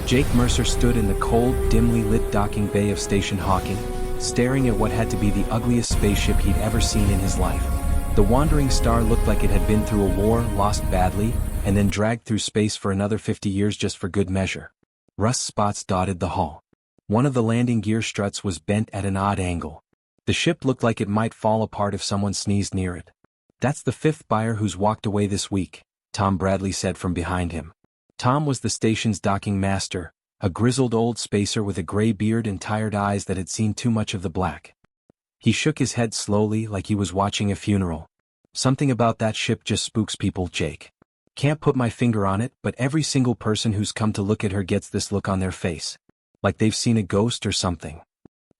Jake Mercer stood in the cold, dimly lit docking bay of Station Hawking, staring at what had to be the ugliest spaceship he'd ever seen in his life. The wandering star looked like it had been through a war, lost badly, and then dragged through space for another 50 years just for good measure. Rust spots dotted the hull. One of the landing gear struts was bent at an odd angle. The ship looked like it might fall apart if someone sneezed near it. "That's the fifth buyer who's walked away this week," Tom Bradley said from behind him. Tom was the station's docking master, a grizzled old spacer with a gray beard and tired eyes that had seen too much of the black. He shook his head slowly like he was watching a funeral. "Something about that ship just spooks people, Jake. Can't put my finger on it, but every single person who's come to look at her gets this look on their face. Like they've seen a ghost or something."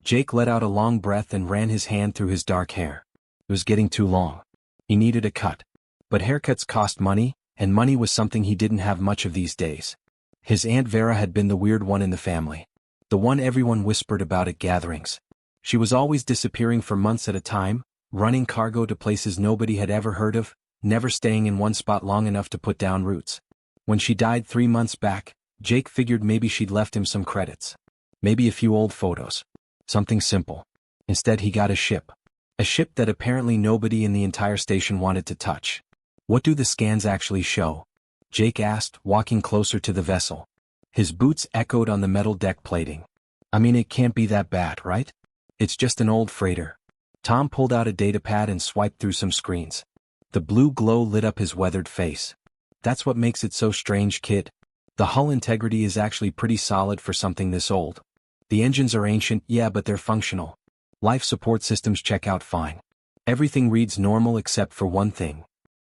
Jake let out a long breath and ran his hand through his dark hair. It was getting too long. He needed a cut. But haircuts cost money, and money was something he didn't have much of these days. His Aunt Vera had been the weird one in the family. The one everyone whispered about at gatherings. She was always disappearing for months at a time, running cargo to places nobody had ever heard of, never staying in one spot long enough to put down roots. When she died 3 months back, Jake figured maybe she'd left him some credits. Maybe a few old photos. Something simple. Instead he got a ship. A ship that apparently nobody in the entire station wanted to touch. "What do the scans actually show?" Jake asked, walking closer to the vessel. His boots echoed on the metal deck plating. "I mean, it can't be that bad, right? It's just an old freighter." Tom pulled out a datapad and swiped through some screens. The blue glow lit up his weathered face. "That's what makes it so strange, kid. The hull integrity is actually pretty solid for something this old. The engines are ancient, yeah, but they're functional. Life support systems check out fine. Everything reads normal except for one thing."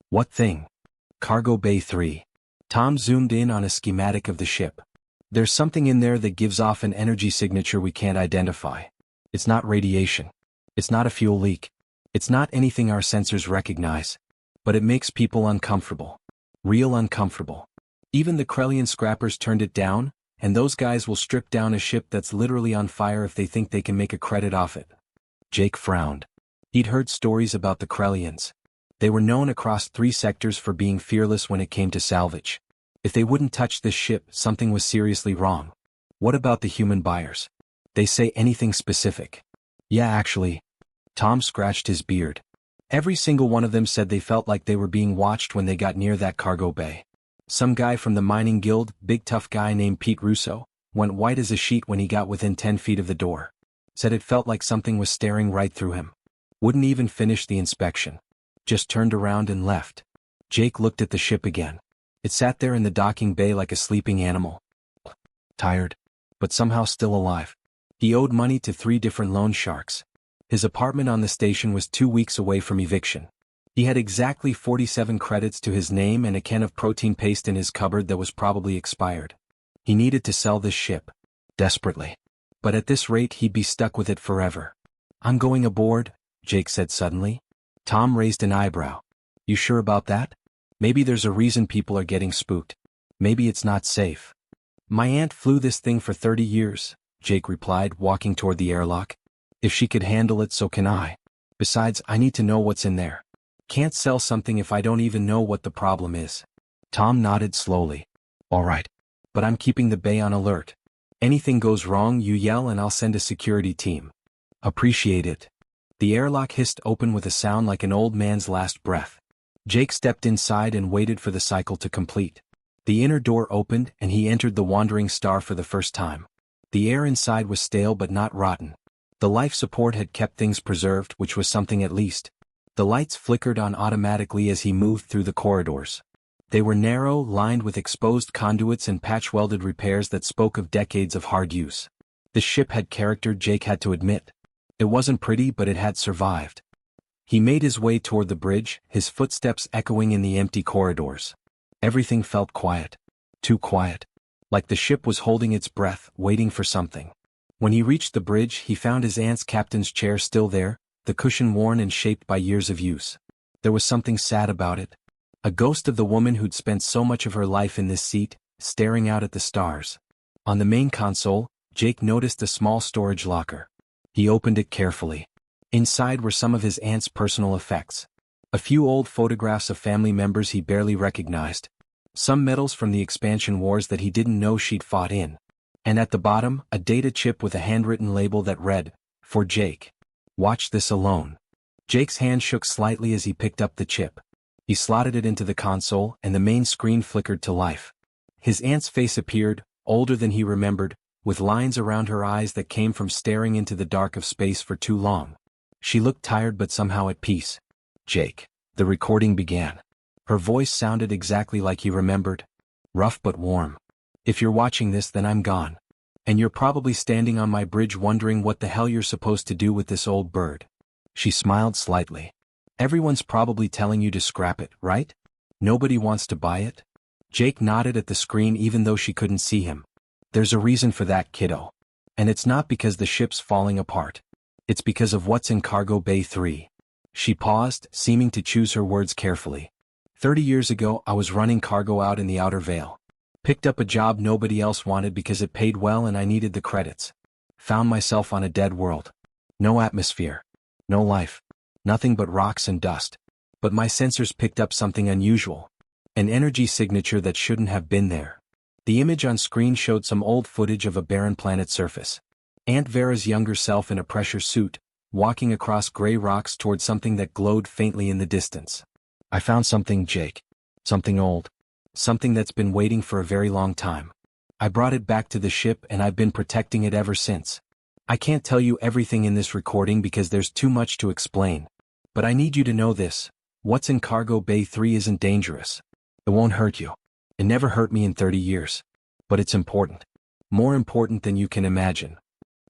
"What thing?" "Cargo Bay 3. Tom zoomed in on a schematic of the ship. "There's something in there that gives off an energy signature we can't identify. It's not radiation. It's not a fuel leak. It's not anything our sensors recognize. But it makes people uncomfortable. Real uncomfortable. Even the Krellian scrappers turned it down, and those guys will strip down a ship that's literally on fire if they think they can make a credit off it." Jake frowned. He'd heard stories about the Krellians. They were known across 3 sectors for being fearless when it came to salvage. If they wouldn't touch this ship, something was seriously wrong. "What about the human buyers? They say anything specific?" "Yeah, actually." Tom scratched his beard. "Every single one of them said they felt like they were being watched when they got near that cargo bay. Some guy from the mining guild, big tough guy named Pete Russo, went white as a sheet when he got within 10 feet of the door. Said it felt like something was staring right through him. Wouldn't even finish the inspection. Just turned around and left." Jake looked at the ship again. It sat there in the docking bay like a sleeping animal. Tired, but somehow still alive. He owed money to 3 different loan sharks. His apartment on the station was 2 weeks away from eviction. He had exactly 47 credits to his name and a can of protein paste in his cupboard that was probably expired. He needed to sell this ship. Desperately. But at this rate he'd be stuck with it forever. "I'm going aboard," Jake said suddenly. Tom raised an eyebrow. "You sure about that? Maybe there's a reason people are getting spooked. Maybe it's not safe." "My aunt flew this thing for 30 years, Jake replied, walking toward the airlock. "If she could handle it, so can I. Besides, I need to know what's in there. Can't sell something if I don't even know what the problem is." Tom nodded slowly. "All right. But I'm keeping the bay on alert. Anything goes wrong, you yell and I'll send a security team." "Appreciate it." The airlock hissed open with a sound like an old man's last breath. Jake stepped inside and waited for the cycle to complete. The inner door opened and he entered the wandering star for the first time. The air inside was stale but not rotten. The life support had kept things preserved, which was something at least. The lights flickered on automatically as he moved through the corridors. They were narrow, lined with exposed conduits and patch-welded repairs that spoke of decades of hard use. The ship had character, Jake had to admit. It wasn't pretty, but it had survived. He made his way toward the bridge, his footsteps echoing in the empty corridors. Everything felt quiet. Too quiet. Like the ship was holding its breath, waiting for something. When he reached the bridge, he found his aunt's captain's chair still there, the cushion worn and shaped by years of use. There was something sad about it. A ghost of the woman who'd spent so much of her life in this seat, staring out at the stars. On the main console, Jake noticed a small storage locker. He opened it carefully. Inside were some of his aunt's personal effects. A few old photographs of family members he barely recognized. Some medals from the expansion wars that he didn't know she'd fought in. And at the bottom, a data chip with a handwritten label that read, "For Jake. Watch this alone." Jake's hand shook slightly as he picked up the chip. He slotted it into the console, and the main screen flickered to life. His aunt's face appeared, older than he remembered, with lines around her eyes that came from staring into the dark of space for too long. She looked tired but somehow at peace. "Jake." The recording began. Her voice sounded exactly like he remembered. Rough but warm. "If you're watching this, then I'm gone. And you're probably standing on my bridge wondering what the hell you're supposed to do with this old bird." She smiled slightly. "Everyone's probably telling you to scrap it, right? Nobody wants to buy it?" Jake nodded at the screen even though she couldn't see him. "There's a reason for that, kiddo. And it's not because the ship's falling apart. It's because of what's in Cargo Bay 3. She paused, seeming to choose her words carefully. 30 years ago, I was running cargo out in the Outer Veil. Picked up a job nobody else wanted because it paid well and I needed the credits. Found myself on a dead world. No atmosphere. No life. Nothing but rocks and dust. But my sensors picked up something unusual. An energy signature that shouldn't have been there." The image on screen showed some old footage of a barren planet surface. Aunt Vera's younger self in a pressure suit, walking across gray rocks toward something that glowed faintly in the distance. "I found something, Jake. Something old. Something that's been waiting for a very long time. I brought it back to the ship and I've been protecting it ever since. I can't tell you everything in this recording because there's too much to explain. But I need you to know this. What's in Cargo Bay 3 isn't dangerous. It won't hurt you. It never hurt me in 30 years. But it's important. More important than you can imagine."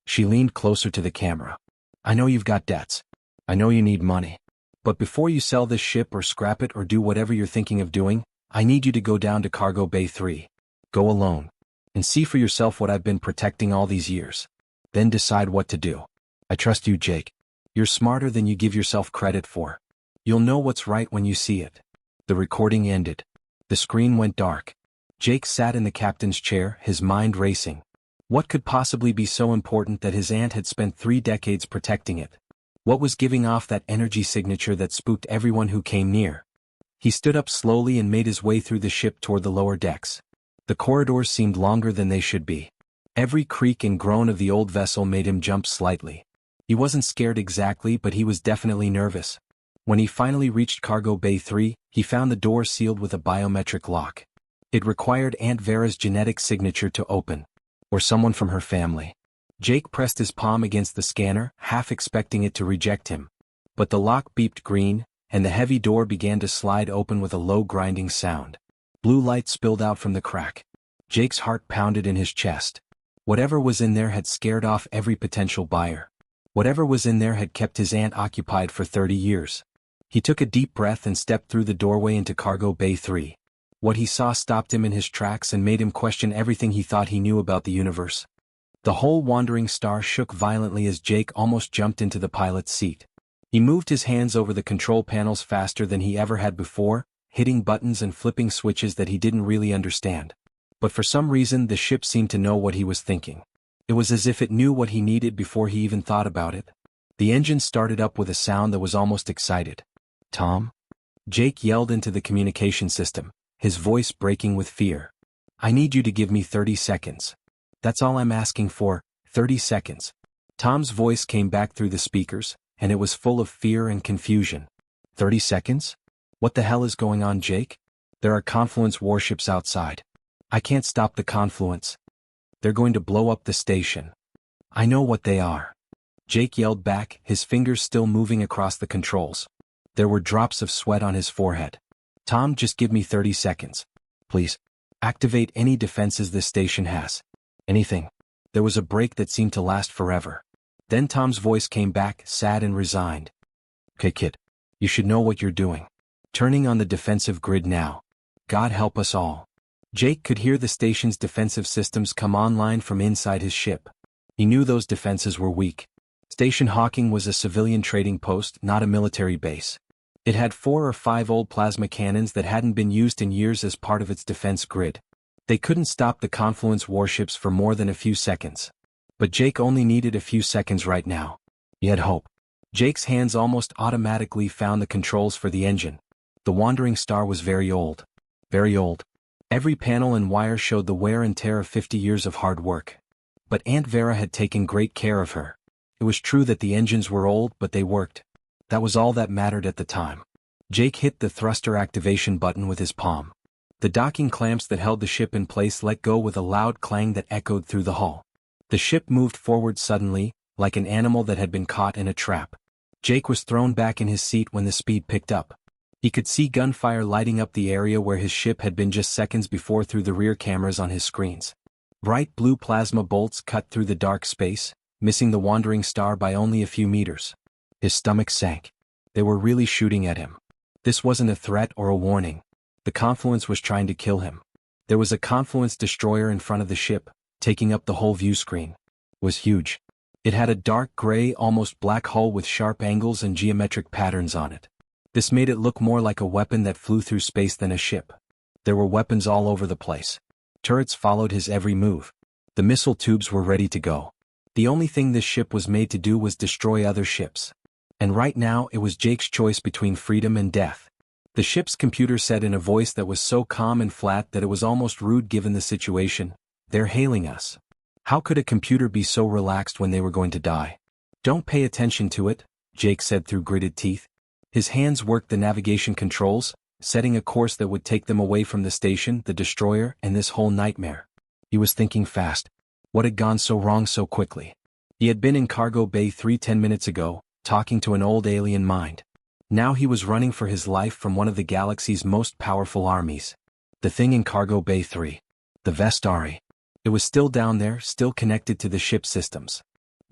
She leaned closer to the camera. "I know you've got debts. I know you need money. But before you sell this ship or scrap it or do whatever you're thinking of doing, I need you to go down to Cargo Bay 3. Go alone. And see for yourself what I've been protecting all these years. Then decide what to do. I trust you, Jake. You're smarter than you give yourself credit for. You'll know what's right when you see it." The recording ended. The screen went dark. Jake sat in the captain's chair, his mind racing. What could possibly be so important that his aunt had spent 3 decades protecting it? What was giving off that energy signature that spooked everyone who came near? He stood up slowly and made his way through the ship toward the lower decks. The corridors seemed longer than they should be. Every creak and groan of the old vessel made him jump slightly. He wasn't scared exactly, but he was definitely nervous. When he finally reached Cargo Bay 3, he found the door sealed with a biometric lock. It required Aunt Vera's genetic signature to open. Or someone from her family. Jake pressed his palm against the scanner, half expecting it to reject him. But the lock beeped green, and the heavy door began to slide open with a low grinding sound. Blue light spilled out from the crack. Jake's heart pounded in his chest. Whatever was in there had scared off every potential buyer. Whatever was in there had kept his aunt occupied for 30 years. He took a deep breath and stepped through the doorway into Cargo Bay 3. What he saw stopped him in his tracks and made him question everything he thought he knew about the universe. The whole wandering star shook violently as Jake almost jumped into the pilot's seat. He moved his hands over the control panels faster than he ever had before, hitting buttons and flipping switches that he didn't really understand. But for some reason the ship seemed to know what he was thinking. It was as if it knew what he needed before he even thought about it. The engine started up with a sound that was almost excited. "Tom?" Jake yelled into the communication system, his voice breaking with fear. "I need you to give me 30 seconds. That's all I'm asking for, 30 seconds. Tom's voice came back through the speakers, and it was full of fear and confusion. 30 seconds? What the hell is going on, Jake? There are Confluence warships outside. I can't stop the Confluence. They're going to blow up the station. I know what they are." Jake yelled back, his fingers still moving across the controls. There were drops of sweat on his forehead. "Tom, just give me 30 seconds. Please. Activate any defenses this station has. Anything." There was a break that seemed to last forever. Then Tom's voice came back, sad and resigned. "Okay, kid. You should know what you're doing. Turning on the defensive grid now. God help us all." Jake could hear the station's defensive systems come online from inside his ship. He knew those defenses were weak. Station Hawking was a civilian trading post, not a military base. It had 4 or 5 old plasma cannons that hadn't been used in years as part of its defense grid. They couldn't stop the Confluence warships for more than a few seconds. But Jake only needed a few seconds right now. He had hope. Jake's hands almost automatically found the controls for the engine. The wandering star was very old. Very old. Every panel and wire showed the wear and tear of 50 years of hard work. But Aunt Vera had taken great care of her. It was true that the engines were old, but they worked. That was all that mattered at the time. Jake hit the thruster activation button with his palm. The docking clamps that held the ship in place let go with a loud clang that echoed through the hull. The ship moved forward suddenly, like an animal that had been caught in a trap. Jake was thrown back in his seat when the speed picked up. He could see gunfire lighting up the area where his ship had been just seconds before through the rear cameras on his screens. Bright blue plasma bolts cut through the dark space, missing the wandering star by only a few meters. His stomach sank. They were really shooting at him. This wasn't a threat or a warning. The Confluence was trying to kill him. There was a Confluence destroyer in front of the ship, taking up the whole view screen. It was huge. It had a dark gray, almost black hull with sharp angles and geometric patterns on it. This made it look more like a weapon that flew through space than a ship. There were weapons all over the place. Turrets followed his every move. The missile tubes were ready to go. The only thing this ship was made to do was destroy other ships. And right now it was Jake's choice between freedom and death. The ship's computer said in a voice that was so calm and flat that it was almost rude given the situation, "They're hailing us." How could a computer be so relaxed when they were going to die? "Don't pay attention to it," Jake said through gritted teeth. His hands worked the navigation controls, setting a course that would take them away from the station, the destroyer, and this whole nightmare. He was thinking fast. What had gone so wrong so quickly? He had been in Cargo Bay 10 minutes ago, talking to an old alien mind. Now he was running for his life from one of the galaxy's most powerful armies. The thing in Cargo Bay 3. The Vestari. It was still down there, still connected to the ship's systems.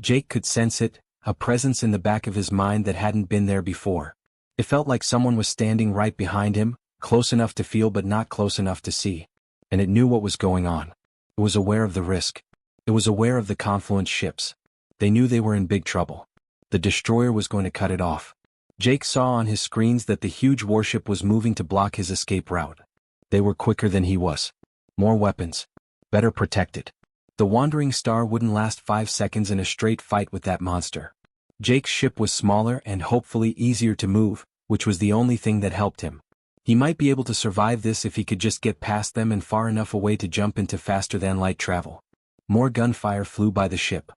Jake could sense it, a presence in the back of his mind that hadn't been there before. It felt like someone was standing right behind him, close enough to feel but not close enough to see. And it knew what was going on. It was aware of the risk. It was aware of the Confluence ships. They knew they were in big trouble. The destroyer was going to cut it off. Jake saw on his screens that the huge warship was moving to block his escape route. They were quicker than he was. More weapons. Better protected. The wandering star wouldn't last 5 seconds in a straight fight with that monster. Jake's ship was smaller and hopefully easier to move, which was the only thing that helped him. He might be able to survive this if he could just get past them and far enough away to jump into faster-than-light travel. More gunfire flew by the ship.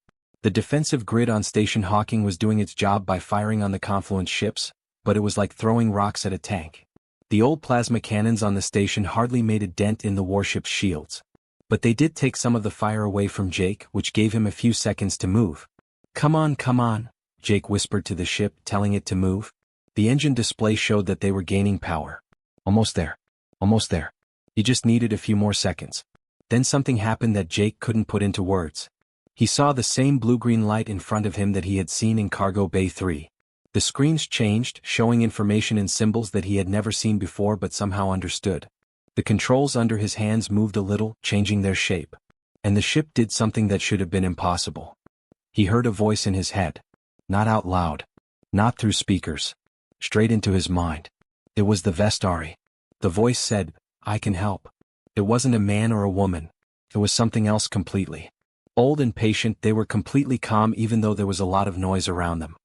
The defensive grid on Station Hawking was doing its job by firing on the Confluence ships, but it was like throwing rocks at a tank. The old plasma cannons on the station hardly made a dent in the warship's shields. But they did take some of the fire away from Jake, which gave him a few seconds to move. Come on," Jake whispered to the ship, telling it to move. The engine display showed that they were gaining power. Almost there. Almost there. He just needed a few more seconds. Then something happened that Jake couldn't put into words. He saw the same blue-green light in front of him that he had seen in Cargo Bay 3. The screens changed, showing information and symbols that he had never seen before but somehow understood. The controls under his hands moved a little, changing their shape. And the ship did something that should have been impossible. He heard a voice in his head. Not out loud. Not through speakers. Straight into his mind. It was the Vestari. The voice said, "I can help." It wasn't a man or a woman. It was something else completely. Old and patient, they were completely calm even though there was a lot of noise around them.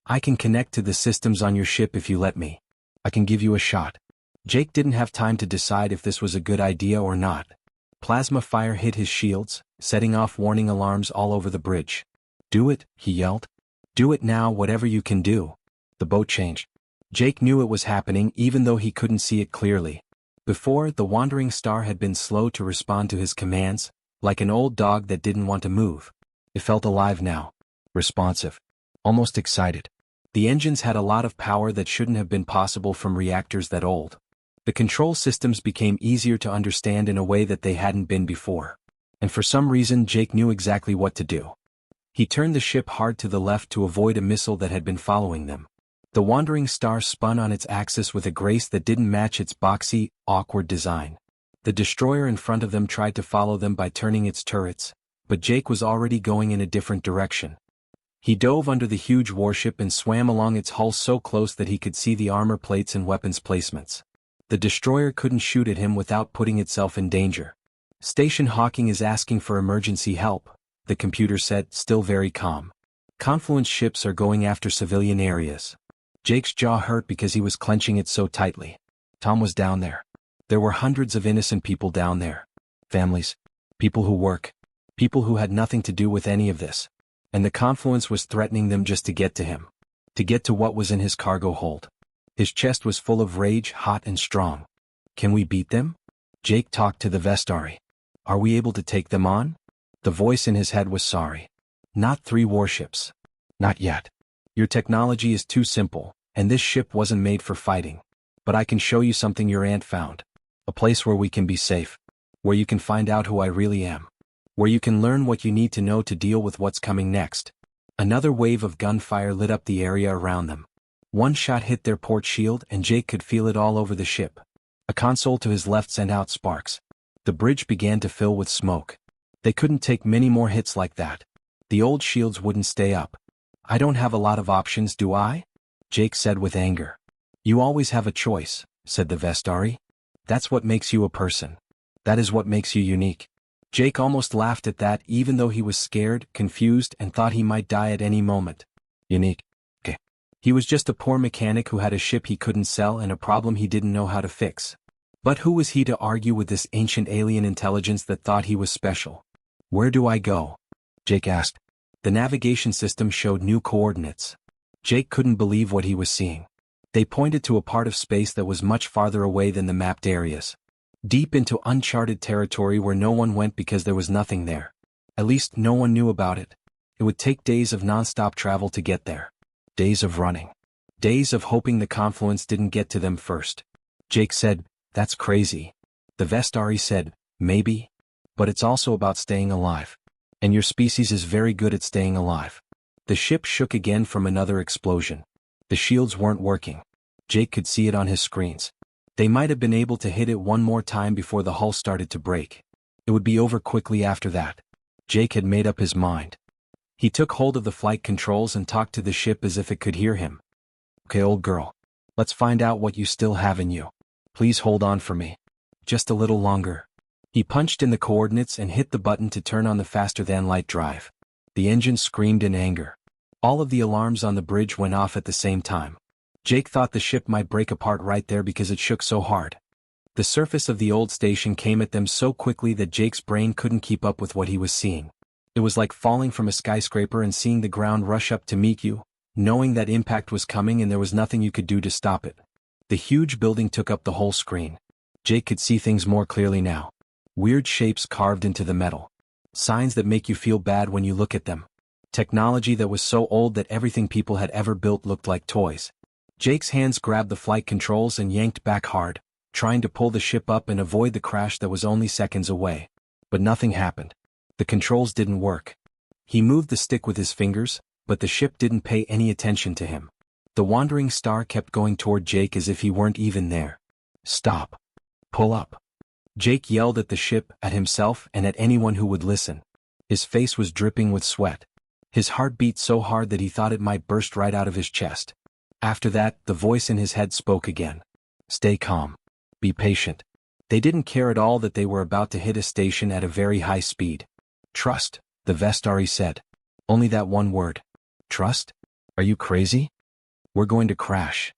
"I can connect to the systems on your ship if you let me. I can give you a shot." Jake didn't have time to decide if this was a good idea or not. Plasma fire hit his shields, setting off warning alarms all over the bridge. "Do it," he yelled. "Do it now, whatever you can do." The boat changed. Jake knew it was happening even though he couldn't see it clearly. Before, the wandering star had been slow to respond to his commands, like an old dog that didn't want to move. It felt alive now. Responsive. Almost excited. The engines had a lot of power that shouldn't have been possible from reactors that old. The control systems became easier to understand in a way that they hadn't been before. And for some reason Jake knew exactly what to do. He turned the ship hard to the left to avoid a missile that had been following them. The wandering star spun on its axis with a grace that didn't match its boxy, awkward design. The destroyer in front of them tried to follow them by turning its turrets, but Jake was already going in a different direction. He dove under the huge warship and swam along its hull so close that he could see the armor plates and weapons placements. The destroyer couldn't shoot at him without putting itself in danger. "Station Hawking is asking for emergency help," the computer said, still very calm. "Confluence ships are going after civilian areas." Jake's jaw hurt because he was clenching it so tightly. Tom was down there. There were hundreds of innocent people down there. Families. People who work. People who had nothing to do with any of this. And the confluence was threatening them just to get to him. To get to what was in his cargo hold. His chest was full of rage, hot and strong. Can we beat them? Jake talked to the Vestari. Are we able to take them on? The voice in his head was sorry. Not 3 warships. Not yet. Your technology is too simple, and this ship wasn't made for fighting. But I can show you something your aunt found. A place where we can be safe. Where you can find out who I really am. Where you can learn what you need to know to deal with what's coming next. Another wave of gunfire lit up the area around them. One shot hit their port shield and Jake could feel it all over the ship. A console to his left sent out sparks. The bridge began to fill with smoke. They couldn't take many more hits like that. The old shields wouldn't stay up. I don't have a lot of options, do I? Jake said with anger. You always have a choice, said the Vestari. That's what makes you a person. That is what makes you unique. Jake almost laughed at that even though he was scared, confused, and thought he might die at any moment. Unique. He was just a poor mechanic who had a ship he couldn't sell and a problem he didn't know how to fix. But who was he to argue with this ancient alien intelligence that thought he was special? Where do I go? Jake asked. The navigation system showed new coordinates. Jake couldn't believe what he was seeing. They pointed to a part of space that was much farther away than the mapped areas. Deep into uncharted territory where no one went because there was nothing there. At least no one knew about it. It would take days of non-stop travel to get there. Days of running. Days of hoping the confluence didn't get to them first. Jake said, that's crazy. The Vestari said, maybe. But it's also about staying alive. And your species is very good at staying alive. The ship shook again from another explosion. The shields weren't working. Jake could see it on his screens. They might have been able to hit it one more time before the hull started to break. It would be over quickly after that. Jake had made up his mind. He took hold of the flight controls and talked to the ship as if it could hear him. Okay, old girl. Let's find out what you still have in you. Please hold on for me. Just a little longer. He punched in the coordinates and hit the button to turn on the faster-than-light drive. The engine screamed in anger. All of the alarms on the bridge went off at the same time. Jake thought the ship might break apart right there because it shook so hard. The surface of the old station came at them so quickly that Jake's brain couldn't keep up with what he was seeing. It was like falling from a skyscraper and seeing the ground rush up to meet you, knowing that impact was coming and there was nothing you could do to stop it. The huge building took up the whole screen. Jake could see things more clearly now. Weird shapes carved into the metal. Signs that make you feel bad when you look at them. Technology that was so old that everything people had ever built looked like toys. Jake's hands grabbed the flight controls and yanked back hard, trying to pull the ship up and avoid the crash that was only seconds away. But nothing happened. The controls didn't work. He moved the stick with his fingers, but the ship didn't pay any attention to him. The wandering star kept going toward Jake as if he weren't even there. Stop. Pull up. Jake yelled at the ship, at himself, and at anyone who would listen. His face was dripping with sweat. His heart beat so hard that he thought it might burst right out of his chest. After that, the voice in his head spoke again. Stay calm. Be patient. They didn't care at all that they were about to hit a station at a very high speed. Trust, the Vestari said. Only that one word. Trust? Are you crazy? We're going to crash.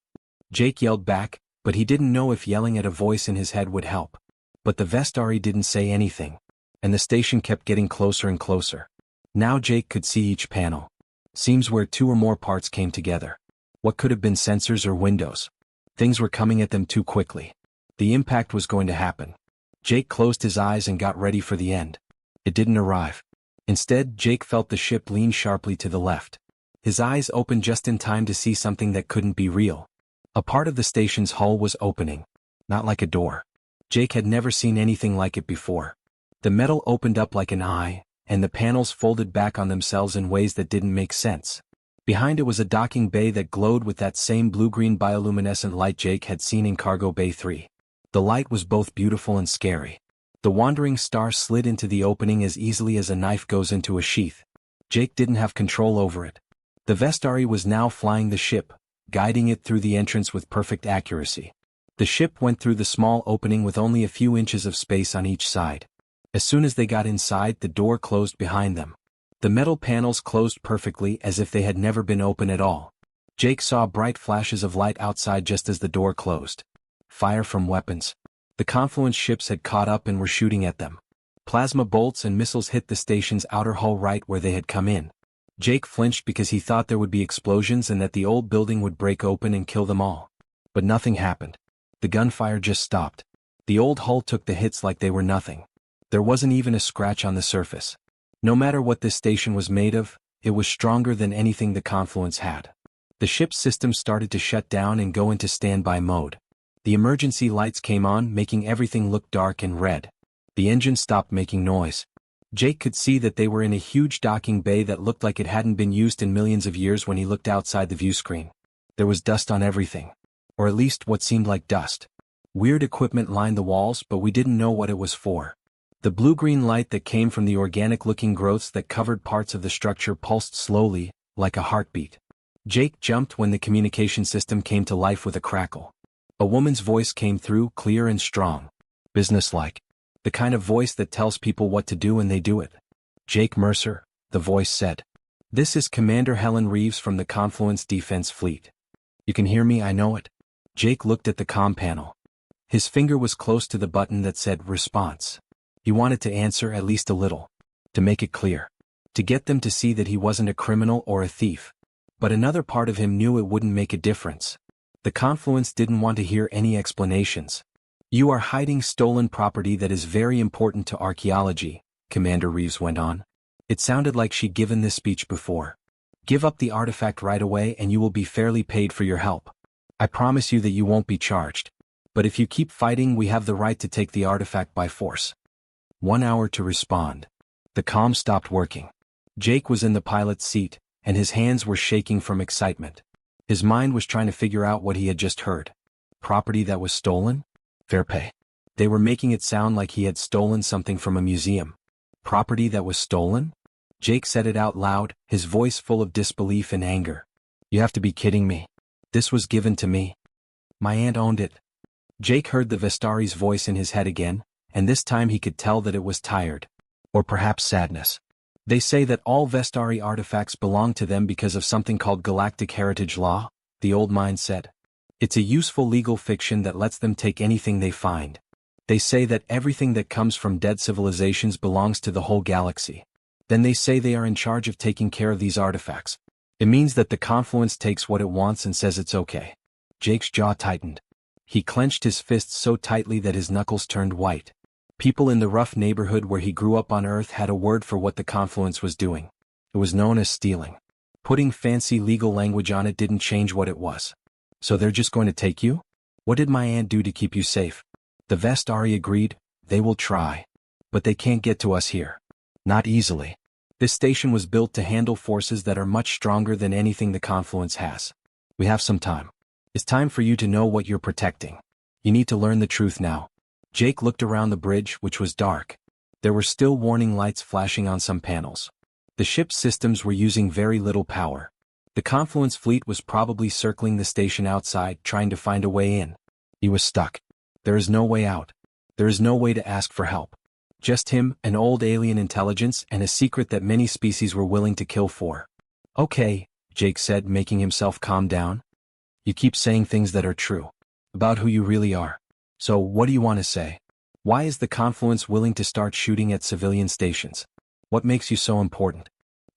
Jake yelled back, but he didn't know if yelling at a voice in his head would help. But the Vestari didn't say anything, and the station kept getting closer and closer. Now Jake could see each panel. Seams where 2 or more parts came together. What could have been sensors or windows? Things were coming at them too quickly. The impact was going to happen. Jake closed his eyes and got ready for the end. It didn't arrive. Instead, Jake felt the ship lean sharply to the left. His eyes opened just in time to see something that couldn't be real. A part of the station's hull was opening. Not like a door. Jake had never seen anything like it before. The metal opened up like an eye, and the panels folded back on themselves in ways that didn't make sense. Behind it was a docking bay that glowed with that same blue-green bioluminescent light Jake had seen in Cargo Bay 3. The light was both beautiful and scary. The wandering star slid into the opening as easily as a knife goes into a sheath. Jake didn't have control over it. The Vestari was now flying the ship, guiding it through the entrance with perfect accuracy. The ship went through the small opening with only a few inches of space on each side. As soon as they got inside, the door closed behind them. The metal panels closed perfectly as if they had never been open at all. Jake saw bright flashes of light outside just as the door closed. Fire from weapons. The Confluence ships had caught up and were shooting at them. Plasma bolts and missiles hit the station's outer hull right where they had come in. Jake flinched because he thought there would be explosions and that the old building would break open and kill them all. But nothing happened. The gunfire just stopped. The old hull took the hits like they were nothing. There wasn't even a scratch on the surface. No matter what this station was made of, it was stronger than anything the Confluence had. The ship's system started to shut down and go into standby mode. The emergency lights came on, making everything look dark and red. The engine stopped making noise. Jake could see that they were in a huge docking bay that looked like it hadn't been used in millions of years when he looked outside the view screen. There was dust on everything. Or at least what seemed like dust. Weird equipment lined the walls, but we didn't know what it was for. The blue-green light that came from the organic-looking growths that covered parts of the structure pulsed slowly, like a heartbeat. Jake jumped when the communication system came to life with a crackle. A woman's voice came through, clear and strong. Businesslike. The kind of voice that tells people what to do and they do it. Jake Mercer, the voice said. This is Commander Helen Reeves from the Confluence Defense Fleet. You can hear me, I know it. Jake looked at the comm panel. His finger was close to the button that said response. He wanted to answer at least a little. To make it clear. To get them to see that he wasn't a criminal or a thief. But another part of him knew it wouldn't make a difference. The Confluence didn't want to hear any explanations. You are hiding stolen property that is very important to archaeology, Commander Reeves went on. It sounded like she'd given this speech before. Give up the artifact right away and you will be fairly paid for your help. I promise you that you won't be charged. But if you keep fighting, we have the right to take the artifact by force. 1 hour to respond. The comm stopped working. Jake was in the pilot's seat, and his hands were shaking from excitement. His mind was trying to figure out what he had just heard. Property that was stolen? Fair pay. They were making it sound like he had stolen something from a museum. Property that was stolen? Jake said it out loud, his voice full of disbelief and anger. You have to be kidding me. This was given to me. My aunt owned it. Jake heard the Vestari's voice in his head again, and this time he could tell that it was tired. Or perhaps sadness. They say that all Vestari artifacts belong to them because of something called Galactic Heritage Law, the old mind said. It's a useful legal fiction that lets them take anything they find. They say that everything that comes from dead civilizations belongs to the whole galaxy. Then they say they are in charge of taking care of these artifacts. It means that the Confluence takes what it wants and says it's okay. Jake's jaw tightened. He clenched his fists so tightly that his knuckles turned white. People in the rough neighborhood where he grew up on Earth had a word for what the Confluence was doing. It was known as stealing. Putting fancy legal language on it didn't change what it was. So they're just going to take you? What did my aunt do to keep you safe? The Vestari agreed, they will try. But they can't get to us here. Not easily. This station was built to handle forces that are much stronger than anything the Confluence has. We have some time. It's time for you to know what you're protecting. You need to learn the truth now. Jake looked around the bridge, which was dark. There were still warning lights flashing on some panels. The ship's systems were using very little power. The Confluence fleet was probably circling the station outside, trying to find a way in. He was stuck. There is no way out. There is no way to ask for help. Just him, an old alien intelligence, and a secret that many species were willing to kill for. Okay, Jake said, making himself calm down. You keep saying things that are true. About who you really are. So, what do you want to say? Why is the Confluence willing to start shooting at civilian stations? What makes you so important?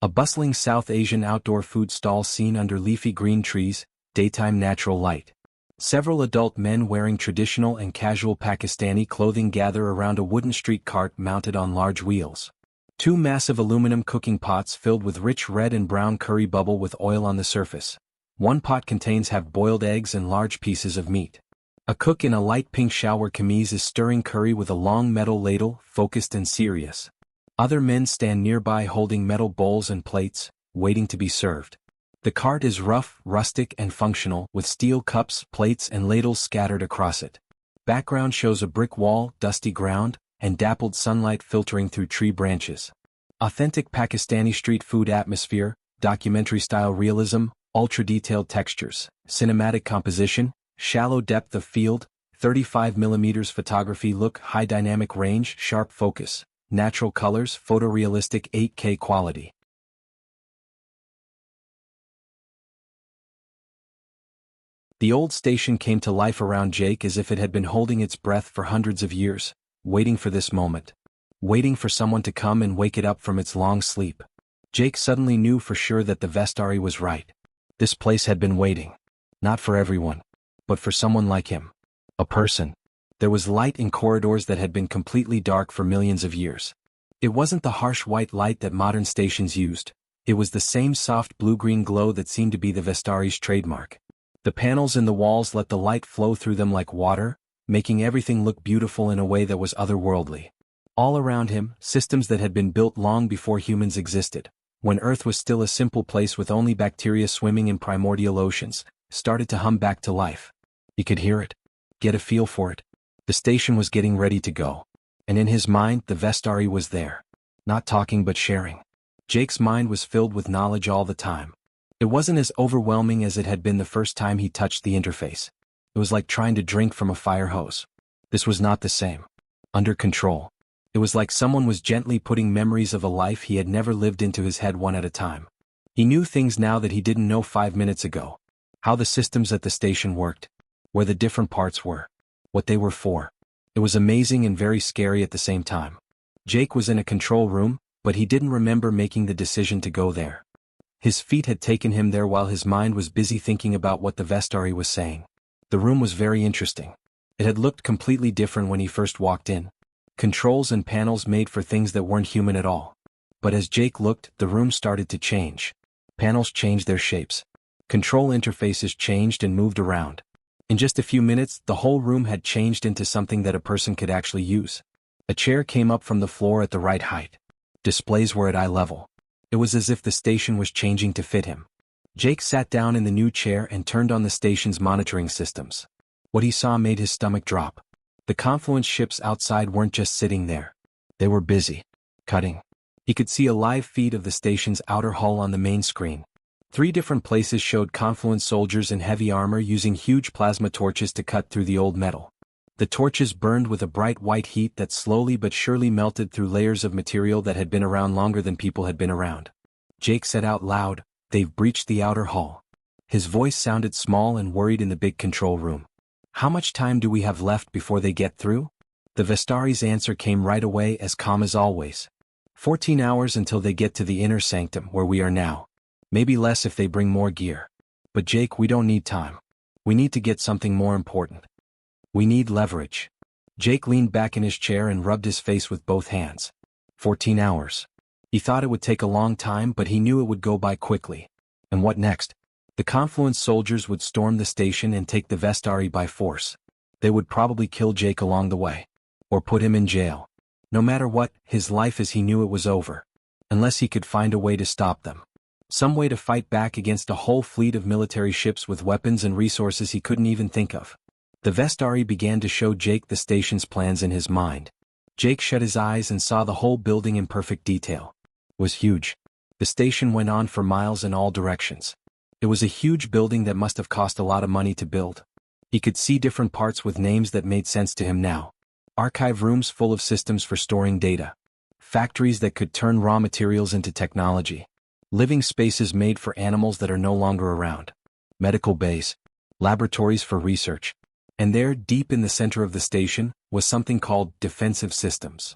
A bustling South Asian outdoor food stall seen under leafy green trees, daytime natural light. Several adult men wearing traditional and casual Pakistani clothing gather around a wooden street cart mounted on large wheels. 2 massive aluminum cooking pots filled with rich red and brown curry bubble with oil on the surface. 1 pot contains half-boiled eggs and large pieces of meat. A cook in a light pink shower camise is stirring curry with a long metal ladle, focused and serious. Other men stand nearby holding metal bowls and plates, waiting to be served. The cart is rough, rustic and functional, with steel cups, plates and ladles scattered across it. Background shows a brick wall, dusty ground, and dappled sunlight filtering through tree branches. Authentic Pakistani street food atmosphere, documentary-style realism, ultra-detailed textures, cinematic composition, shallow depth of field, 35mm photography look, high dynamic range, sharp focus, natural colors, photorealistic 8K quality. The old station came to life around Jake as if it had been holding its breath for hundreds of years, waiting for this moment. waiting for someone to come and wake it up from its long sleep. Jake suddenly knew for sure that the Vestari was right. This place had been waiting. Not for everyone, but for someone like him. A person. There was light in corridors that had been completely dark for millions of years. It wasn't the harsh white light that modern stations used. It was the same soft blue-green glow that seemed to be the Vestari's trademark. The panels in the walls let the light flow through them like water, making everything look beautiful in a way that was otherworldly. All around him, systems that had been built long before humans existed, when Earth was still a simple place with only bacteria swimming in primordial oceans, started to hum back to life. He could hear it, get a feel for it. The station was getting ready to go. And in his mind, the Vestari was there. Not talking but sharing. Jake's mind was filled with knowledge all the time. It wasn't as overwhelming as it had been the first time he touched the interface. It was like trying to drink from a fire hose. This was not the same. Under control. It was like someone was gently putting memories of a life he had never lived into his head one at a time. He knew things now that he didn't know 5 minutes ago. How the systems at the station worked. Where the different parts were. What they were for. It was amazing and very scary at the same time. Jake was in a control room, but he didn't remember making the decision to go there. His feet had taken him there while his mind was busy thinking about what the Vestari was saying. The room was very interesting. It had looked completely different when he first walked in. Controls and panels made for things that weren't human at all. But as Jake looked, the room started to change. Panels changed their shapes. Control interfaces changed and moved around. In just a few minutes, the whole room had changed into something that a person could actually use. A chair came up from the floor at the right height. Displays were at eye level. It was as if the station was changing to fit him. Jake sat down in the new chair and turned on the station's monitoring systems. What he saw made his stomach drop. The Confluence ships outside weren't just sitting there. They were busy. Cutting. He could see a live feed of the station's outer hull on the main screen. 3 different places showed Confluence soldiers in heavy armor using huge plasma torches to cut through the old metal. The torches burned with a bright white heat that slowly but surely melted through layers of material that had been around longer than people had been around. Jake said out loud, "They've breached the outer hull." His voice sounded small and worried in the big control room. "How much time do we have left before they get through?" The Vestari's answer came right away, as calm as always. 14 hours until they get to the inner sanctum where we are now. Maybe less if they bring more gear. But Jake, we don't need time. We need to get something more important. We need leverage. Jake leaned back in his chair and rubbed his face with both hands. 14 hours. He thought it would take a long time, but he knew it would go by quickly. And what next? The Confluence soldiers would storm the station and take the Vestari by force. They would probably kill Jake along the way. Or put him in jail. No matter what, his life as he knew it was over. Unless he could find a way to stop them. Some way to fight back against a whole fleet of military ships with weapons and resources he couldn't even think of. The Vestari began to show Jake the station's plans in his mind. Jake shut his eyes and saw the whole building in perfect detail. It was huge. The station went on for miles in all directions. It was a huge building that must have cost a lot of money to build. He could see different parts with names that made sense to him now. Archive rooms full of systems for storing data. Factories that could turn raw materials into technology. Living spaces made for animals that are no longer around. Medical bays. Laboratories for research. And there, deep in the center of the station, was something called defensive systems.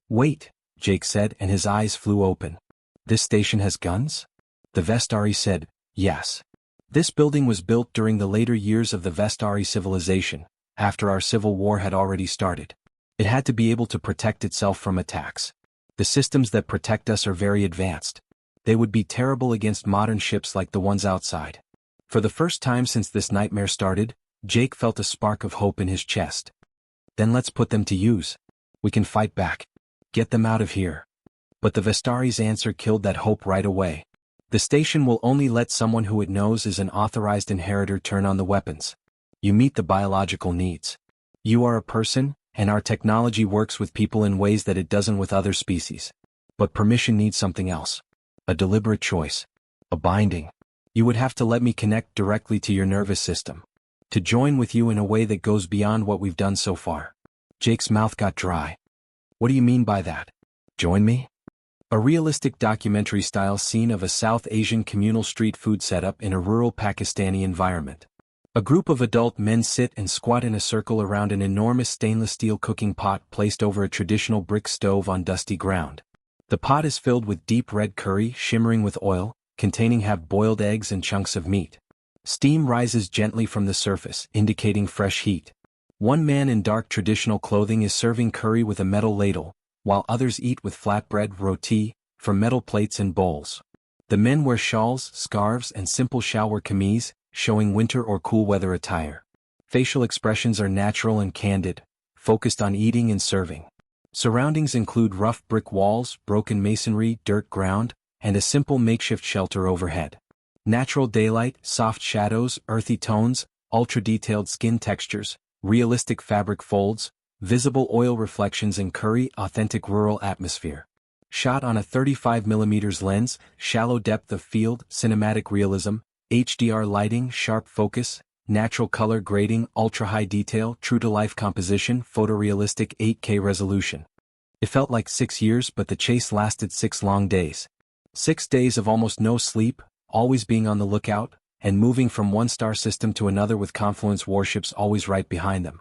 "Wait," Jake said, and his eyes flew open. "This station has guns?" The Vestari said, "Yes. This building was built during the later years of the Vestari civilization, after our civil war had already started. It had to be able to protect itself from attacks. The systems that protect us are very advanced. They would be terrible against modern ships like the ones outside." For the first time since this nightmare started, Jake felt a spark of hope in his chest. "Then let's put them to use. We can fight back. Get them out of here." But the Vestari's answer killed that hope right away. "The station will only let someone who it knows is an authorized inheritor turn on the weapons. You meet the biological needs. You are a person, and our technology works with people in ways that it doesn't with other species. But permission needs something else. A deliberate choice. A binding. You would have to let me connect directly to your nervous system. To join with you in a way that goes beyond what we've done so far." Jake's mouth got dry. "What do you mean by that? Join me?" A realistic documentary-style scene of a South Asian communal street food setup in a rural Pakistani environment. A group of adult men sit and squat in a circle around an enormous stainless steel cooking pot placed over a traditional brick stove on dusty ground. The pot is filled with deep red curry shimmering with oil, containing half-boiled eggs and chunks of meat. Steam rises gently from the surface, indicating fresh heat. One man in dark traditional clothing is serving curry with a metal ladle, while others eat with flatbread roti from metal plates and bowls. The men wear shawls, scarves, and simple shower kameez, showing winter or cool weather attire. Facial expressions are natural and candid, focused on eating and serving. Surroundings include rough brick walls, broken masonry, dirt ground, and a simple makeshift shelter overhead. Natural daylight, soft shadows, earthy tones, ultra-detailed skin textures, realistic fabric folds, visible oil reflections and curry, authentic rural atmosphere. Shot on a 35mm lens, shallow depth of field, cinematic realism, HDR lighting, sharp focus, natural color grading, ultra-high detail, true-to-life composition, photorealistic 8K resolution. It felt like 6 years, but the chase lasted 6 long days. 6 days of almost no sleep, always being on the lookout, and moving from one star system to another with Confluence warships always right behind them.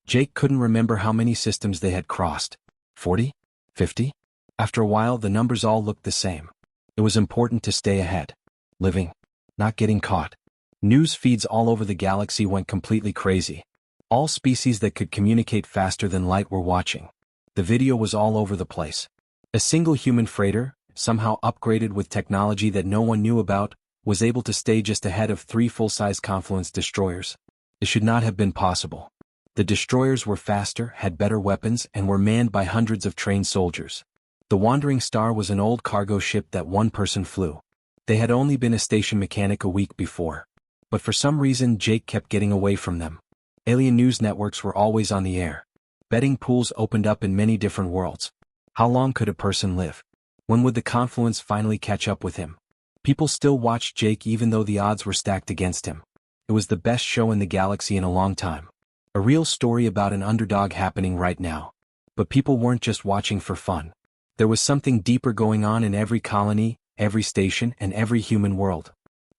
Jake couldn't remember how many systems they had crossed. 40? 50? After a while, the numbers all looked the same. It was important to stay ahead. Living. Not getting caught. News feeds all over the galaxy went completely crazy. All species that could communicate faster than light were watching. The video was all over the place. A single human freighter, somehow upgraded with technology that no one knew about, was able to stay just ahead of 3 full-size Confluence destroyers. It should not have been possible. The destroyers were faster, had better weapons, and were manned by hundreds of trained soldiers. The Wandering Star was an old cargo ship that one person flew. They had only been a station mechanic a week before. But for some reason Jake kept getting away from them. Alien news networks were always on the air. Betting pools opened up in many different worlds. How long could a person live? When would the Confluence finally catch up with him? People still watched Jake even though the odds were stacked against him. It was the best show in the galaxy in a long time. A real story about an underdog happening right now. But people weren't just watching for fun. There was something deeper going on in every colony, every station, and every human world.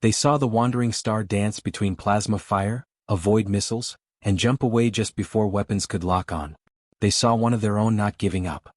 They saw the Wandering Star dance between plasma fire, avoid missiles, and jump away just before weapons could lock on. They saw one of their own not giving up.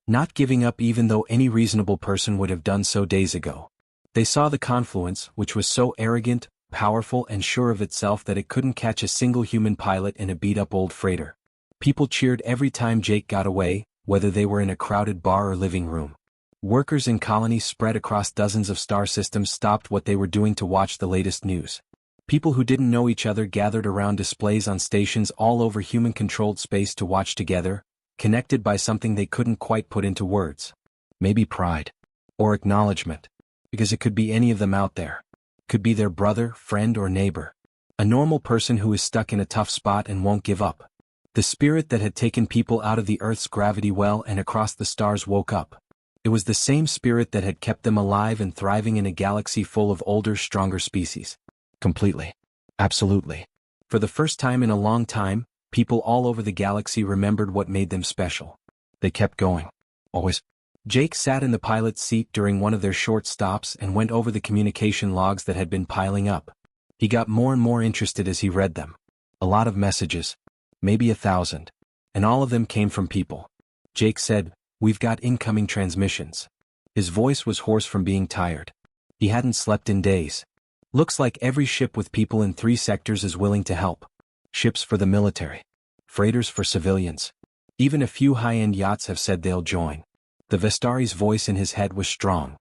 Not giving up even though any reasonable person would have done so days ago. They saw the Confluence, which was so arrogant, powerful, and sure of itself that it couldn't catch a single human pilot in a beat-up old freighter. People cheered every time Jake got away, whether they were in a crowded bar or living room. Workers in colonies spread across dozens of star systems stopped what they were doing to watch the latest news. People who didn't know each other gathered around displays on stations all over human-controlled space to watch together, connected by something they couldn't quite put into words. Maybe pride. Or acknowledgement. Because it could be any of them out there. Could be their brother, friend, or neighbor. A normal person who is stuck in a tough spot and won't give up. The spirit that had taken people out of the Earth's gravity well and across the stars woke up. It was the same spirit that had kept them alive and thriving in a galaxy full of older, stronger species. Completely. Absolutely. For the first time in a long time, people all over the galaxy remembered what made them special. They kept going. Always. Jake sat in the pilot's seat during one of their short stops and went over the communication logs that had been piling up. He got more and more interested as he read them. A lot of messages. Maybe 1,000. And all of them came from people. Jake said, "We've got incoming transmissions." His voice was hoarse from being tired. He hadn't slept in days. Looks like every ship with people in 3 sectors is willing to help. Ships for the military. Freighters for civilians. Even a few high-end yachts have said they'll join. The Vestari's voice in his head was strong.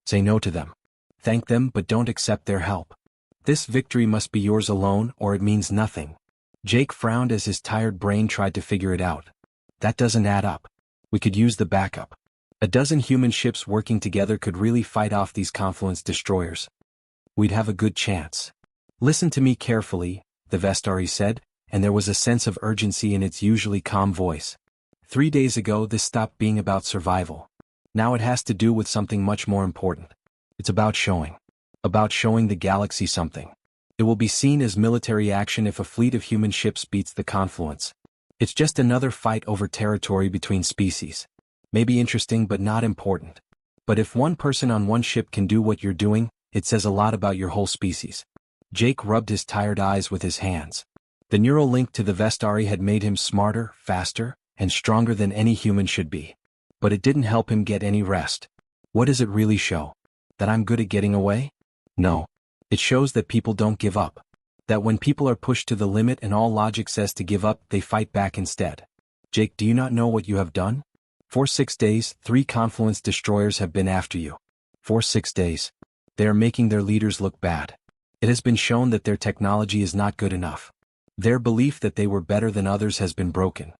Say no to them. Thank them but don't accept their help. This victory must be yours alone or it means nothing. Jake frowned as his tired brain tried to figure it out. That doesn't add up. We could use the backup. A dozen human ships working together could really fight off these Confluence destroyers. We'd have a good chance. Listen to me carefully, the Vestari said, and there was a sense of urgency in its usually calm voice. 3 days ago this stopped being about survival. Now it has to do with something much more important. It's about showing. About showing the galaxy something. It will be seen as military action if a fleet of human ships beats the Confluence. It's just another fight over territory between species. Maybe interesting but not important. But if one person on one ship can do what you're doing, it says a lot about your whole species. Jake rubbed his tired eyes with his hands. The neural link to the Vestari had made him smarter, faster, and stronger than any human should be. But it didn't help him get any rest. What does it really show? That I'm good at getting away? No. It shows that people don't give up. That when people are pushed to the limit and all logic says to give up, they fight back instead. Jake, do you not know what you have done? For 6 days, 3 Confluence destroyers have been after you. For 6 days. They are making their leaders look bad. It has been shown that their technology is not good enough. Their belief that they were better than others has been broken.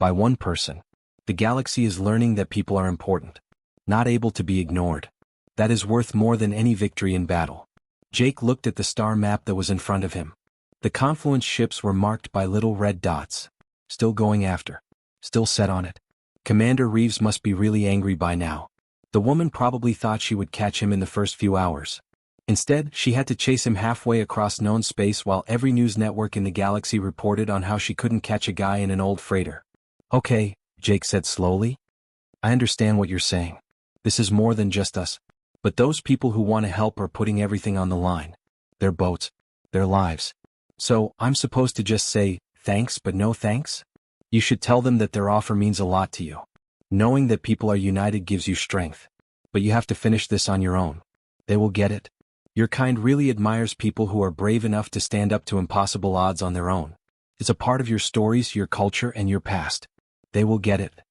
By one person. The galaxy is learning that people are important. Not able to be ignored. That is worth more than any victory in battle. Jake looked at the star map that was in front of him. The Confluence ships were marked by little red dots. Still going after. Still set on it. Commander Reeves must be really angry by now. The woman probably thought she would catch him in the first few hours. Instead, she had to chase him halfway across known space while every news network in the galaxy reported on how she couldn't catch a guy in an old freighter. Okay, Jake said slowly. I understand what you're saying. This is more than just us. But those people who want to help are putting everything on the line. Their boats. Their lives. So, I'm supposed to just say, thanks but no thanks? You should tell them that their offer means a lot to you. Knowing that people are united gives you strength. But you have to finish this on your own. They will get it. Your kind really admires people who are brave enough to stand up to impossible odds on their own. It's a part of your stories, your culture, and your past. They will get it.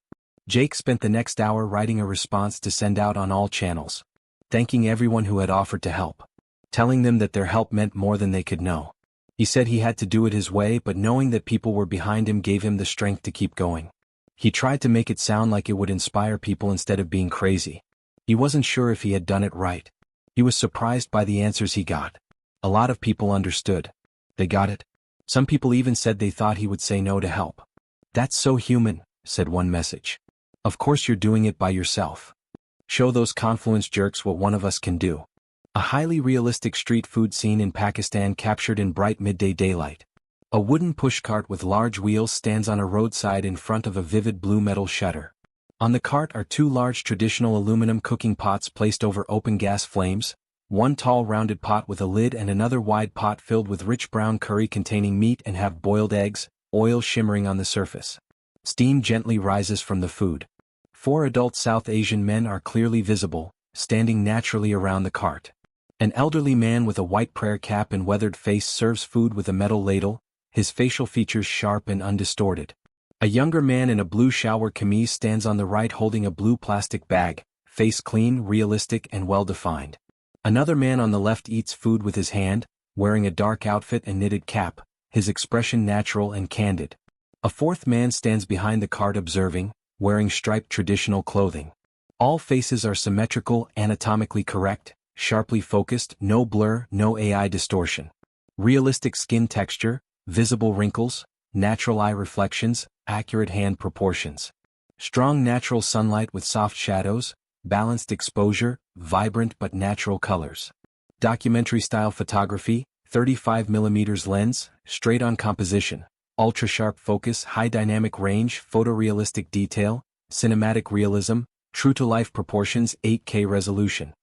Jake spent the next hour writing a response to send out on all channels. Thanking everyone who had offered to help. Telling them that their help meant more than they could know. He said he had to do it his way, but knowing that people were behind him gave him the strength to keep going. He tried to make it sound like it would inspire people instead of being crazy. He wasn't sure if he had done it right. He was surprised by the answers he got. A lot of people understood. They got it. Some people even said they thought he would say no to help. That's so human, said one message. Of course you're doing it by yourself. Show those Confluence jerks what one of us can do. A highly realistic street food scene in Pakistan captured in bright midday daylight. A wooden pushcart with large wheels stands on a roadside in front of a vivid blue metal shutter. On the cart are 2 large traditional aluminum cooking pots placed over open gas flames, one tall rounded pot with a lid and another wide pot filled with rich brown curry containing meat and half-boiled eggs, oil shimmering on the surface. Steam gently rises from the food. 4 adult South Asian men are clearly visible, standing naturally around the cart. An elderly man with a white prayer cap and weathered face serves food with a metal ladle, his facial features sharp and undistorted. A younger man in a blue shower kameez stands on the right holding a blue plastic bag, face clean, realistic and well-defined. Another man on the left eats food with his hand, wearing a dark outfit and knitted cap, his expression natural and candid. A 4th man stands behind the cart observing, wearing striped traditional clothing. All faces are symmetrical, anatomically correct, sharply focused, no blur, no AI distortion. Realistic skin texture, visible wrinkles, natural eye reflections, accurate hand proportions. Strong natural sunlight with soft shadows, balanced exposure, vibrant but natural colors. Documentary-style photography, 35mm lens, straight-on composition, ultra-sharp focus, high dynamic range, photorealistic detail, cinematic realism, true-to-life proportions, 8K resolution.